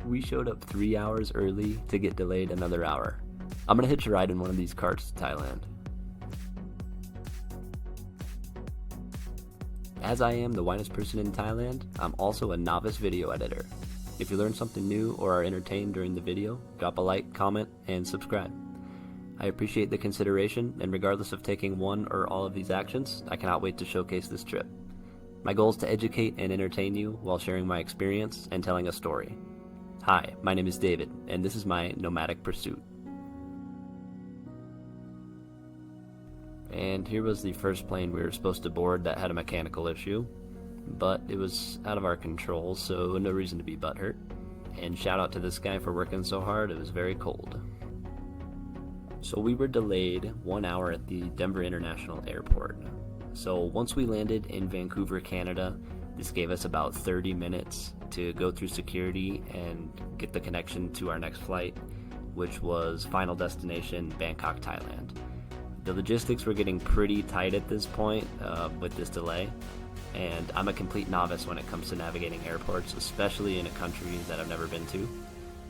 We showed up 3 hours early to get delayed another hour. I'm gonna hitch a ride in one of these carts to Thailand. As I am the whitest person in Thailand, I'm also a novice video editor. If you learn something new or are entertained during the video, drop a like, comment, and subscribe. I appreciate the consideration, and regardless of taking one or all of these actions, I cannot wait to showcase this trip. My goal is to educate and entertain you while sharing my experience and telling a story. Hi, my name is David, and this is my nomadic pursuit. And here was the first plane we were supposed to board that had a mechanical issue, but it was out of our control, so no reason to be butthurt. And shout out to this guy for working so hard, it was very cold. So we were delayed 1 hour at the Denver International Airport. So once we landed in Vancouver, Canada, this gave us about 30 minutes to go through security and get the connection to our next flight, which was final destination Bangkok, Thailand. The logistics were getting pretty tight at this point with this delay, and I'm a complete novice when it comes to navigating airports, especially in a country that I've never been to.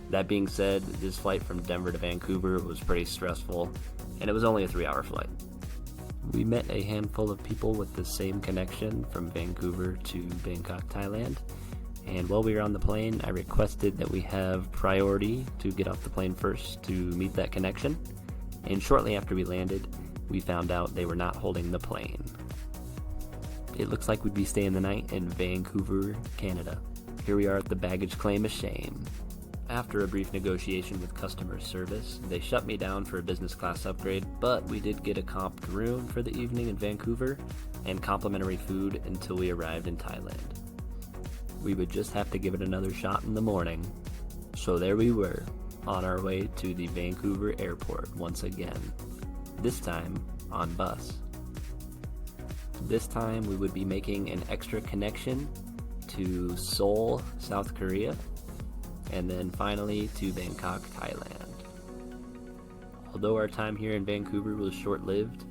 That being said, this flight from Denver to Vancouver was pretty stressful, and it was only a 3-hour flight. We met a handful of people with the same connection from Vancouver to Bangkok, Thailand, and while we were on the plane, I requested that we have priority to get off the plane first to meet that connection, and shortly after we landed, we found out they were not holding the plane. It looks like we'd be staying the night in Vancouver, Canada. Here we are at the baggage claim of shame. After a brief negotiation with customer service, they shut me down for a business class upgrade, but we did get a comped room for the evening in Vancouver and complimentary food until we arrived in Thailand. We would just have to give it another shot in the morning. So there we were, on our way to the Vancouver airport once again, this time on bus. This time we would be making an extra connection to Seoul, South Korea, and then finally to Bangkok, Thailand. Although our time here in Vancouver was short-lived,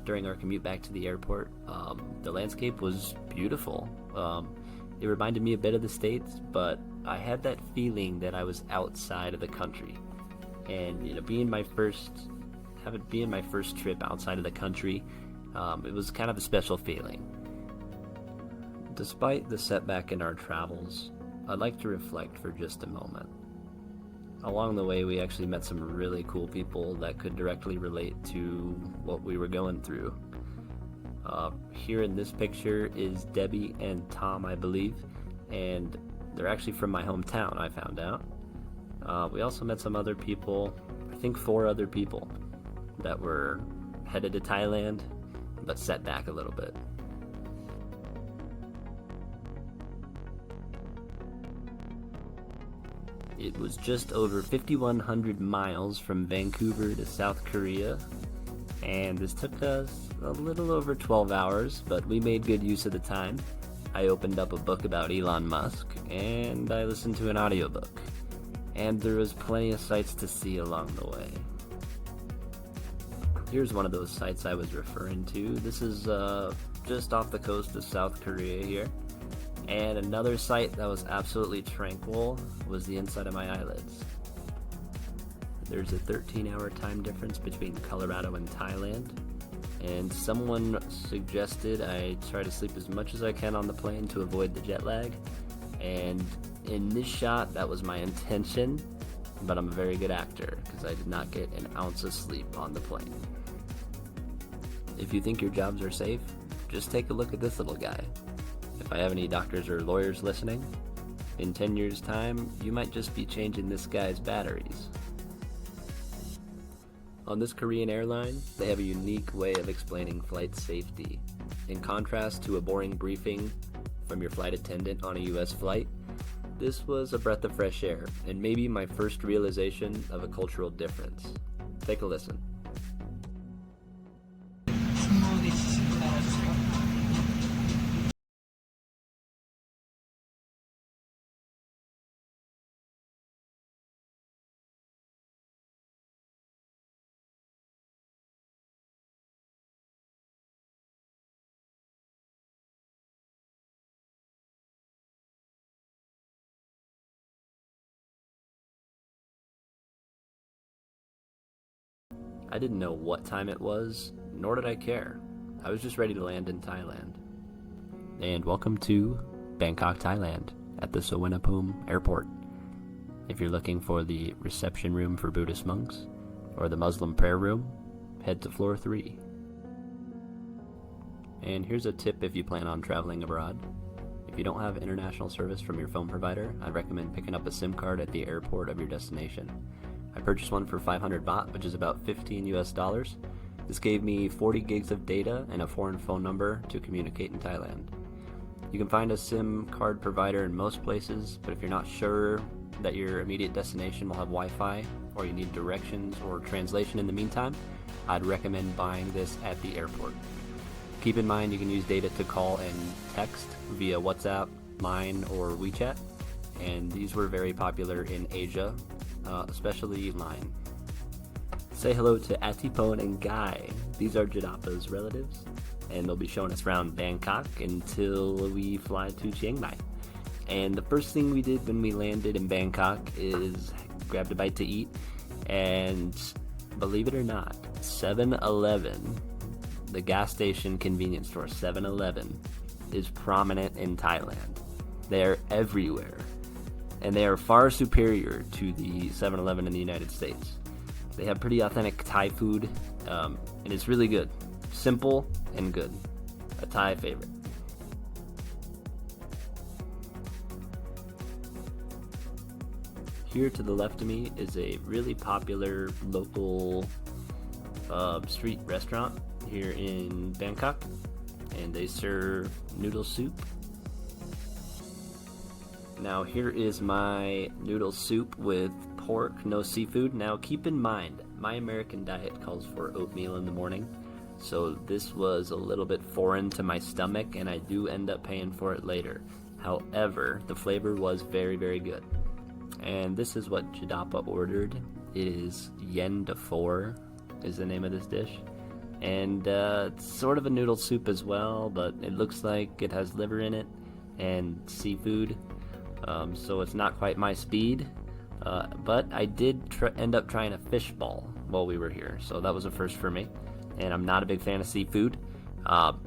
during our commute back to the airport, the landscape was beautiful. It reminded me a bit of the States, but I had that feeling that I was outside of the country. And being my first trip outside of the country, it was kind of a special feeling. Despite the setback in our travels, I'd like to reflect for just a moment. Along the way, we actually met some really cool people that could directly relate to what we were going through. Here in this picture is Debbie and Tom, I believe, and they're actually from my hometown, I found out. We also met some other people, I think 4 other people, that were headed to Thailand, but set back a little bit. It was just over 5,100 miles from Vancouver to South Korea, and this took us a little over 12 hours, but we made good use of the time. I opened up a book about Elon Musk, and I listened to an audiobook, and there was plenty of sights to see along the way. Here's one of those sites I was referring to. This is just off the coast of South Korea here. And another sight that was absolutely tranquil was the inside of my eyelids. There's a 13-hour time difference between Colorado and Thailand, and someone suggested I try to sleep as much as I can on the plane to avoid the jet lag, and in this shot that was my intention, but I'm a very good actor because I did not get an ounce of sleep on the plane. If you think your jobs are safe, just take a look at this little guy. If I have any doctors or lawyers listening, in 10 years' time, you might just be changing this guy's batteries. On this Korean airline, they have a unique way of explaining flight safety. In contrast to a boring briefing from your flight attendant on a US flight, this was a breath of fresh air, and maybe my first realization of a cultural difference. Take a listen. I didn't know what time it was, nor did I care. I was just ready to land in Thailand. And welcome to Bangkok, Thailand, at the Suvarnabhumi Airport. If you're looking for the reception room for Buddhist monks, or the Muslim prayer room, head to floor 3. And here's a tip if you plan on traveling abroad. If you don't have international service from your phone provider, I'd recommend picking up a SIM card at the airport of your destination. I purchased one for 500 baht, which is about $15 US. This gave me 40 gigs of data and a foreign phone number to communicate in Thailand. You can find a SIM card provider in most places, but if you're not sure that your immediate destination will have Wi-Fi, or you need directions or translation in the meantime, I'd recommend buying this at the airport. Keep in mind you can use data to call and text via WhatsApp, Line, or WeChat, and these were very popular in Asia, especially Line. Say hello to Atipon and Guy. These are Jidapa's relatives, and they'll be showing us around Bangkok until we fly to Chiang Mai. And the first thing we did when we landed in Bangkok is grabbed a bite to eat, and believe it or not, 7-Eleven, the gas station convenience store 7-Eleven, is prominent in Thailand. They are everywhere, and they are far superior to the 7-Eleven in the United States. They have pretty authentic Thai food, and it's really good. Simple and good. A Thai favorite. Here to the left of me is a really popular local street restaurant here in Bangkok, and they serve noodle soup. Now here is my noodle soup with pork, no seafood. Now keep in mind, my American diet calls for oatmeal in the morning, so this was a little bit foreign to my stomach, and I do end up paying for it later. However, the flavor was very, very good. And this is what Jidapa ordered. It is yen de four is the name of this dish. And it's sort of a noodle soup as well, but it looks like it has liver in it and seafood. So it's not quite my speed. But I did end up trying a fish ball while we were here. So that was a first for me. And I'm not a big fan of seafood.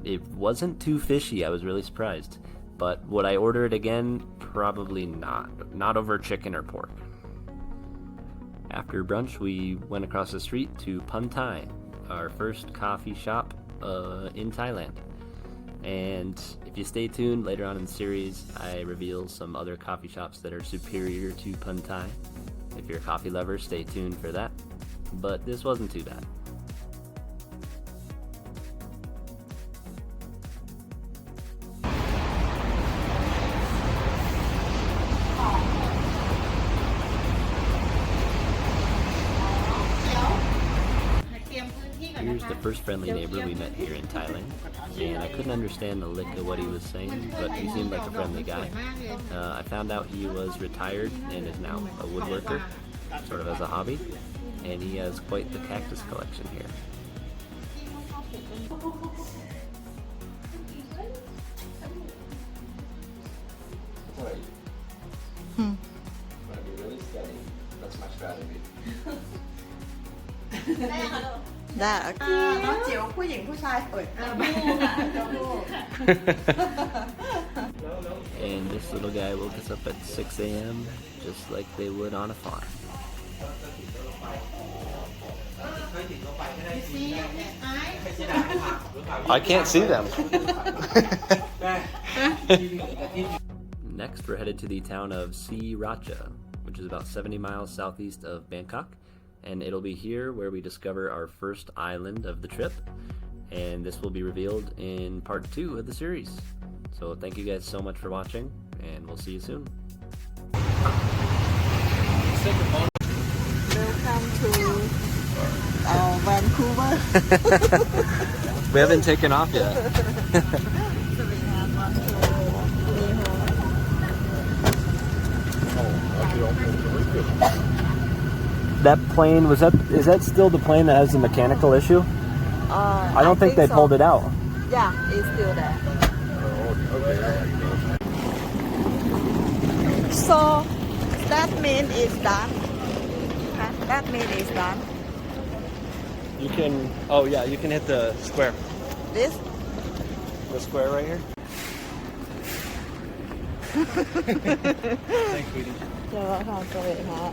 It wasn't too fishy. I was really surprised. But would I order it again? Probably not. Not over chicken or pork. After brunch, we went across the street to Pun Thai, our first coffee shop in Thailand. And if you stay tuned, later on in the series, I reveal some other coffee shops that are superior to Pun Thai. If you're a coffee lover, stay tuned for that. But this wasn't too bad. Here's the first friendly neighbor we met here in Thailand, and I couldn't understand a lick of what he was saying, but he seemed like a friendly guy. I found out he was retired and is now a woodworker, sort of as a hobby, and he has quite the cactus collection here. And this little guy woke us up at 6 a.m. just like they would on a farm. I can't see them. Next, we're headed to the town of Sriracha, which is about 70 miles southeast of Bangkok. And it'll be here where we discover our first island of the trip, and this will be revealed in part 2 of the series. So thank you guys so much for watching, and we'll see you soon. Welcome to Vancouver. We haven't taken off yet. That plane, is that still the plane that has the mechanical issue? I don't think they pulled it out. Yeah, it's still there. So that means it's done. That means it's done. You can. Oh yeah, you can hit the square. This? The square right here. Thanks, sweetie. เดี๋ยวเราทำตัวเองฮะ